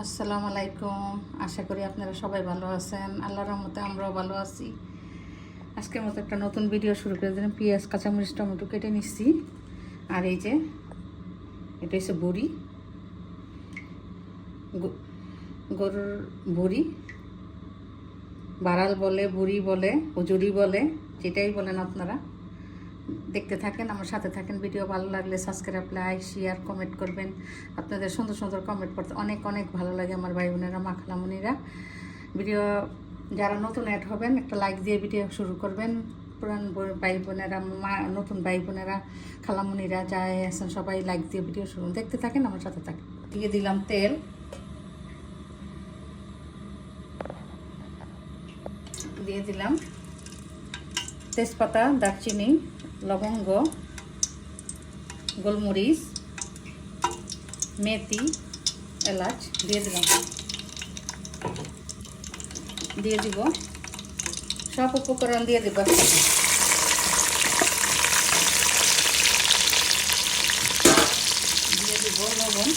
আসসালামু আলাইকুম। আশা করি আপনারা সবাই ভালো আছেন। আল্লাহর রহমতে আমরাও ভালো আছি। আজকের মতো একটা নতুন ভিডিও শুরু করে দিলাম। পেঁয়াজ, কাঁচামরিচ, টমেটো কেটে নিচ্ছি। আর এই যে এটা হচ্ছে বড়ি, গরুর বড়ি, বাড়াল বলে, বুড়ি বলে, হুজুরি বলে, যেটাই বলেন আপনারা। দেখতে থাকেন, আমার সাথে থাকেন। ভিডিও ভালো লাগলে সাবস্ক্রাইব, লাইক, শেয়ার, কমেন্ট করবেন। আপনাদের সুন্দর সুন্দর কমেন্ট করতে অনেক অনেক ভালো লাগে আমার ভাই বোনেরা, মা খালামণিরা। ভিডিও যারা নতুন অ্যাড হবেন একটা লাইক দিয়ে ভিডিও শুরু করবেন। পুরান ভাই বোনেরা, মা নতুন ভাই বোনেরা, খালামণিরা যাই আছেন সবাই লাইক দিয়ে ভিডিও শুরু দেখতে থাকেন, আমার সাথে থাকেন। দিয়ে দিলাম তেল, দিয়ে দিলাম তেজপাতা, দারচিনি, লবঙ্গ, গোলমরিচ, মেথি, এলাচ দিয়ে দিলাম। দিয়ে দিব সব উপকরণ দিয়ে দিব। দিয়ে দিব লবণ,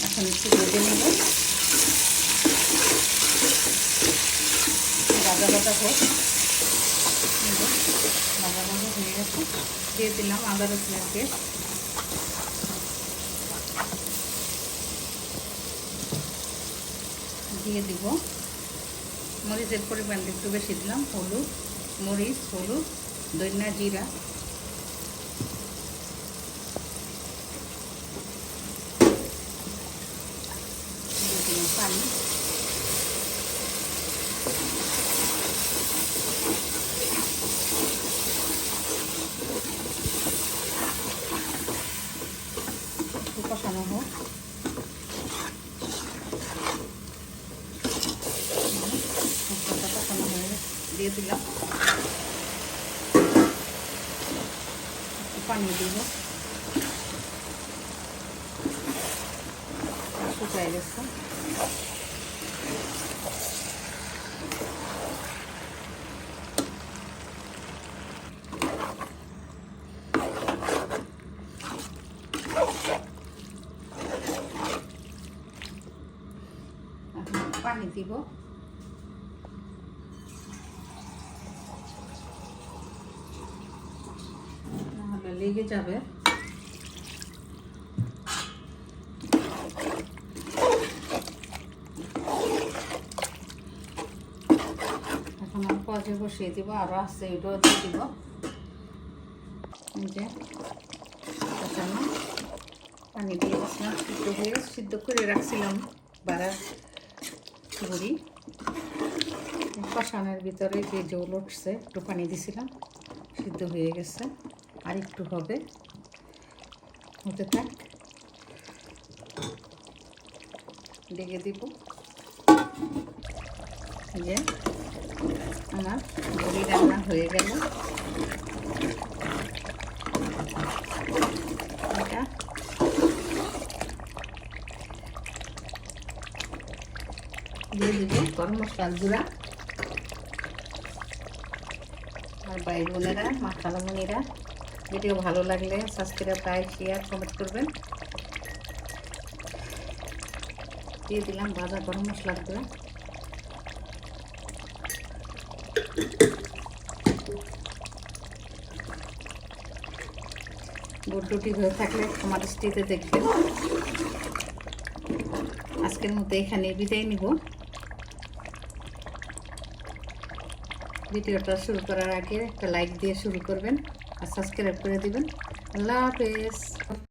এখন একটু ভেজে নেব। ভাজা ভাজা হোক, ভাজা ভাজা হয়ে গেছে। দিয়ে দিলাম আদা রসুনের পেস্ট, দিয়ে দিব মরিচের পরিমাণ একটু বেশি দিলাম, হলুদ, মরিচ, হলুদ, ধনিয়া, জিরা, দিয়ে দিলাম পানি, কষানো হোক। মশলাটা কষানো হয়ে দিয়ে দিলাম, পানি দিব, শুকাই গেছে। পানি দিব, নাহলে লেগে যাবে। এখন আমি পজে বসিয়ে দিব, আরও আসছে এটাও দিয়ে দিব। যে পানি দিয়ে দিচ্ছিলাম, সিদ্ধ হয়ে সিদ্ধ করে রাখছিলাম বাড়া বড়ি। কষানোর ভিতরে যে জল উঠছে একটু পানি দিছিলাম, সিদ্ধ হয়ে গেছে। আর একটু হবে, হতে থাক, ডেকে দিব। যে আমার বড়ি রান্না হয়ে গেল। এটা দিয়ে দিব গরম মশলার গুঁড়া। আর ভাই বোনেরা, মা খালামণিরা, ভিডিও ভালো লাগলে সাবস্ক্রাইব, লাইক, শেয়ার, কমেন্ট করবেন। দিয়ে দিলাম ভাজা গরম মশলার গুঁড়া। গুড়টুটি হয়ে থাকলে তোমার স্টিতে দেখবেন। আজকের মতো এখানে বিদায় নিব। ভিডিওটা শুরু করার আগে একটা লাইক দিয়ে শুরু করবেন আর সাবস্ক্রাইব করে দিবেন। আল্লাহ হাফেজ।